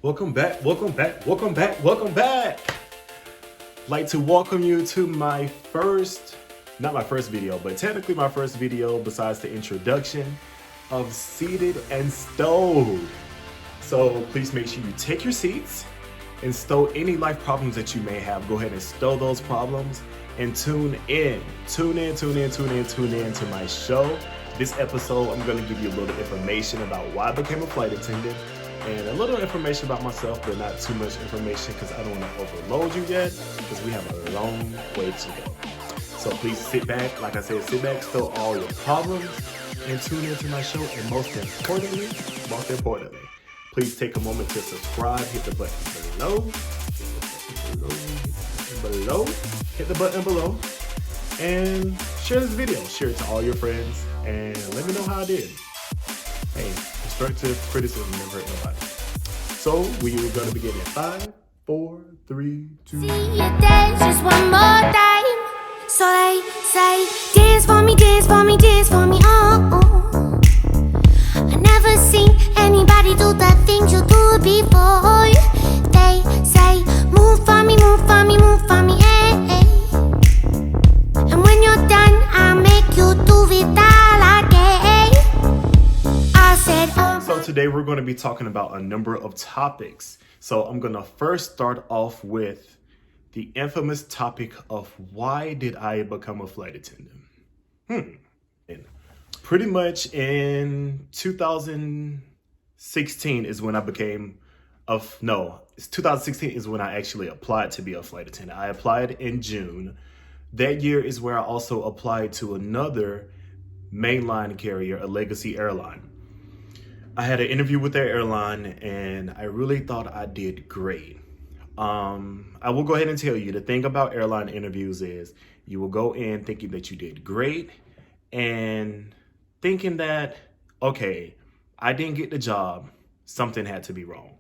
Welcome back, welcome back, welcome back, welcome back. Like to welcome you to my first, not my first video, but technically my first video besides the introduction of Seated and Stowed. So please make sure you take your seats and stow any life problems that you may have. Go ahead and stow those problems and tune in. Tune in to my show. This episode, I'm gonna give you a little information about why I became a flight attendant and a little information about myself, but not too much information because I don't want to overload you yet because we have a long way to go. So please sit back, like I said, sit back, stow all your problems and tune into my show. And most importantly, please take a moment to subscribe, hit the button hit the button below, and share this video. Share it to all your friends and let me know how I did. Hey, constructive criticism never hurt nobody. So we are going to begin in 5, 4, 3, 2. See you dance just one more time. So they say, dance for me, dance for me, dance for me, oh. I never seen anybody do the things you do before. They say, move for me, move for me, move for me, eh. And when you're done, I'll make you do it all again. I said, So today we're going to be talking about a number of topics. So I'm going to first start off with the infamous topic of why did I become a flight attendant? And pretty much in 2016 is when I became it's 2016 is when I actually applied to be a flight attendant. I applied in June. That year is where I also applied to another mainline carrier, a legacy airline. I had an interview with their airline and I really thought I did great. I will go ahead and tell you the thing about airline interviews is you will go in thinking that you did great and thinking that, okay, I didn't get the job. Something had to be wrong.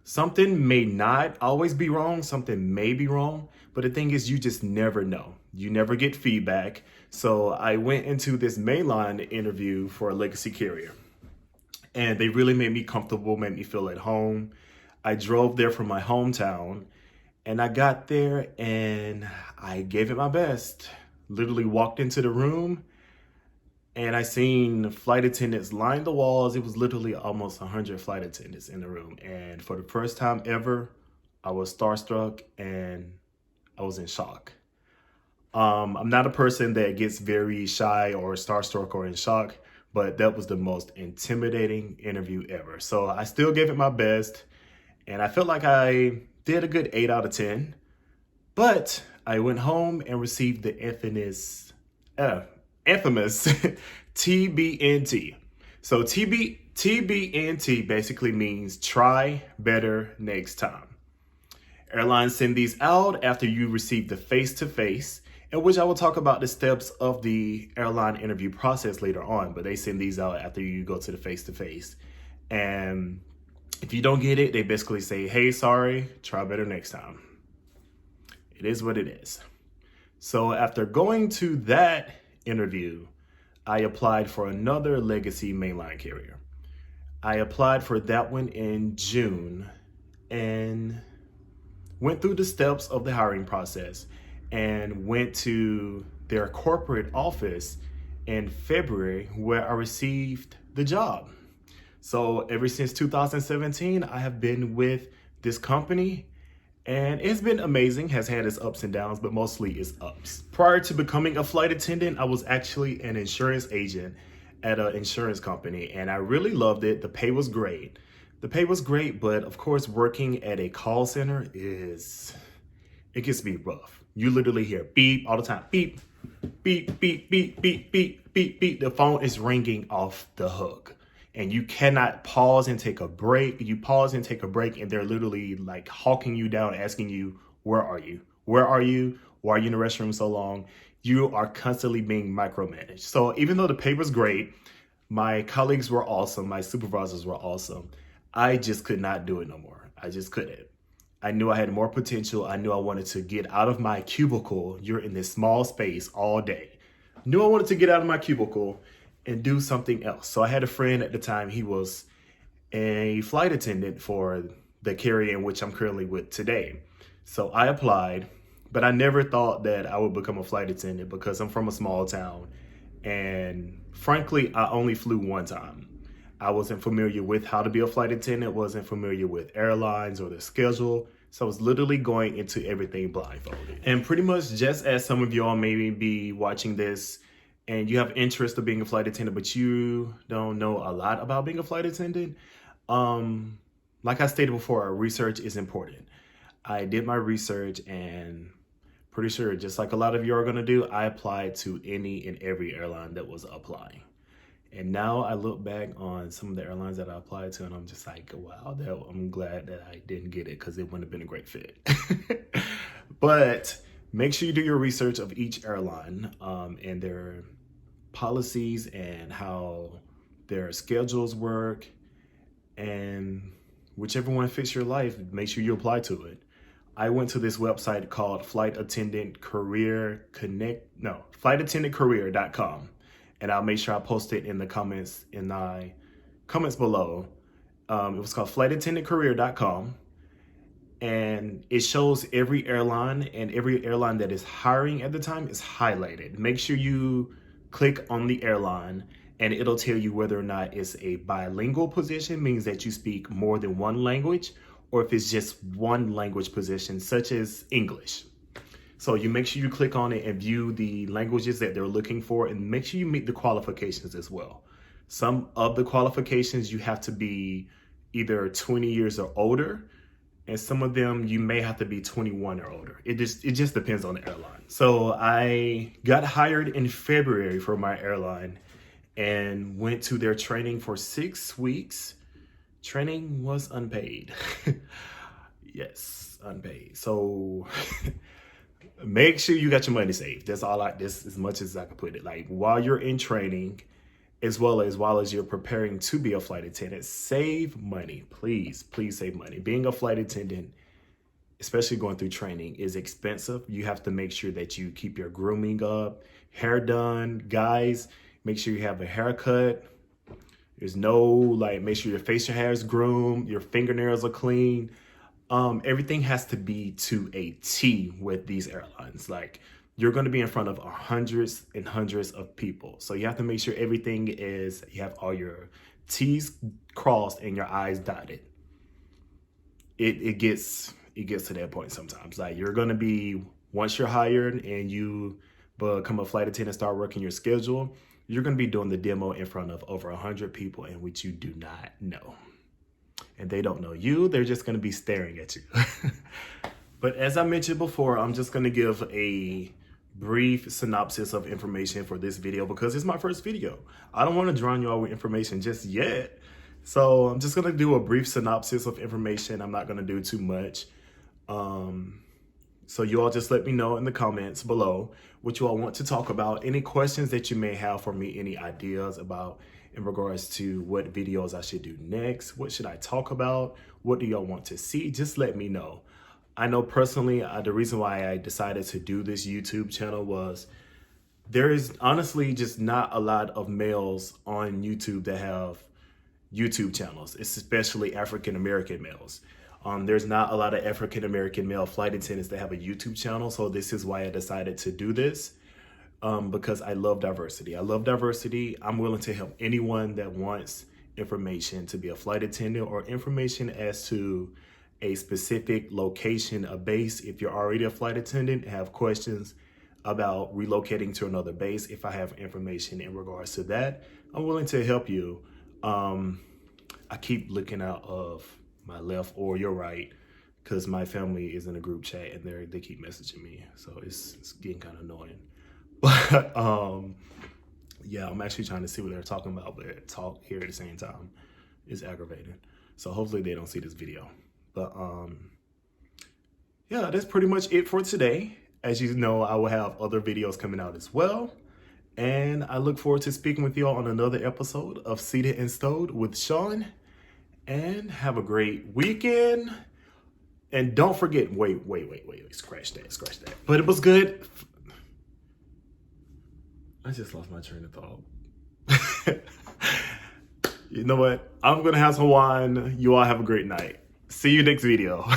Something may not always be wrong. Something may be wrong. But the thing is, you just never know. You never get feedback. So I went into this mainline interview for a legacy carrier. And they really made me comfortable, made me feel at home. I drove there from my hometown and I got there and I gave it my best. Literally walked into the room and I seen flight attendants line the walls. It was literally almost 100 flight attendants in the room. And for the first time ever, I was starstruck and I was in shock. I'm not a person that gets very shy or starstruck or in shock, but that was the most intimidating interview ever. So I still gave it my best. And I felt like I did a good 8 out of 10, but I went home and received the infamous TBNT. So TBNT basically means try better next time. Airlines send these out after you receive the face-to-face, in which I will talk about the steps of the airline interview process later on, but they send these out after you go to the face-to-face. And if you don't get it, they basically say, hey, sorry, try better next time. It is what it is. So after going to that interview, I applied for another legacy mainline carrier. I applied for that one in June and went through the steps of the hiring process and went to their corporate office in February where I received the job. So ever since 2017, I have been with this company and it's been amazing, has had its ups and downs, but mostly its ups. Prior to becoming a flight attendant, I was actually an insurance agent at an insurance company and I really loved it. The pay was great. But of course, working at a call center it gets to be rough. You literally hear beep all the time, beep, beep, beep, beep, beep, beep, beep, beep. The phone is ringing off the hook. And you cannot pause and take a break. You pause and take a break and they're literally like hawking you down, asking you, where are you? Where are you? Why are you in the restroom so long? You are constantly being micromanaged. So even though the pay was great, my colleagues were awesome, my supervisors were awesome, I just could not do it no more. I just couldn't. I knew I had more potential. I knew I wanted to get out of my cubicle. You're in this small space all day. Knew I wanted to get out of my cubicle and do something else. So I had a friend at the time, he was a flight attendant for the carrier in which I'm currently with today. So I applied, but I never thought that I would become a flight attendant because I'm from a small town. And frankly, I only flew one time. I wasn't familiar with how to be a flight attendant, wasn't familiar with airlines or the schedule. So I was literally going into everything blindfolded. And pretty much just as some of y'all may be watching this and you have interest of being a flight attendant, but you don't know a lot about being a flight attendant, like I stated before, research is important. I did my research and pretty sure, just like a lot of you are gonna do, I applied to any and every airline that was applying. And now I look back on some of the airlines that I applied to and I'm just like, wow, I'm glad that I didn't get it because it wouldn't have been a great fit. But make sure you do your research of each airline and their policies and how their schedules work, and whichever one fits your life, make sure you apply to it. I went to this website called flightattendantcareer.com, and I'll make sure I post it in the comments below. It was called flightattendantcareer.com, and it shows every airline, and every airline that is hiring at the time is highlighted. Make sure you click on the airline and it'll tell you whether or not it's a bilingual position, means that you speak more than one language, or if it's just one language position, such as English. So you make sure you click on it and view the languages that they're looking for, and make sure you meet the qualifications as well. Some of the qualifications, you have to be either 20 years or older, and some of them you may have to be 21 or older. It just depends on the airline. So I got hired in February for my airline and went to their training for 6 weeks. Training was unpaid. Yes, unpaid. So make sure you got your money saved. That's as much as I can put it. Like, while you're in training, as well as you're preparing to be a flight attendant, save money. Please save money. Being a flight attendant, especially going through training, is expensive. You have to make sure that you keep your grooming up, hair done. Guys, make sure you have a haircut. There's make sure your facial hair is groomed, your fingernails are clean. Everything has to be to a T with these airlines. Like, you're going to be in front of hundreds and hundreds of people. So you have to make sure you have all your T's crossed and your I's dotted. It gets to that point sometimes. Like, you're going to be, once you're hired and you become a flight attendant, start working your schedule, you're going to be doing the demo in front of over 100 people in which you do not know. And they don't know you. They're just going to be staring at you. But as I mentioned before, I'm just going to give a brief synopsis of information for this video because it's my first video. I don't want to drown you all with information just yet. So I'm just going to do a brief synopsis of information. I'm not going to do too much. So you all just let me know in the comments below what you all want to talk about, any questions that you may have for me, any ideas in regards to what videos I should do next, what should I talk about, what do y'all want to see, just let me know. I know personally, the reason why I decided to do this YouTube channel was there is honestly just not a lot of males on YouTube that have YouTube channels, especially African-American males. There's not a lot of African-American male flight attendants that have a YouTube channel. So this is why I decided to do this, because I love diversity. I'm willing to help anyone that wants information to be a flight attendant or information as to a specific location, a base. If you're already a flight attendant, have questions about relocating to another base, if I have information in regards to that, I'm willing to help you. I keep looking out of my left or your right because my family is in a group chat and they keep messaging me, so it's getting kind of annoying. But yeah, I'm actually trying to see what they're talking about, but talk here at the same time is aggravating. So hopefully they don't see this video. But yeah, that's pretty much it for today. As you know, I will have other videos coming out as well. And I look forward to speaking with you all on another episode of Seated and Stowed with Sean. And have a great weekend. And don't forget, wait, scratch that. But it was good. I just lost my train of thought. You know what? I'm going to have some wine. You all have a great night. See you next video.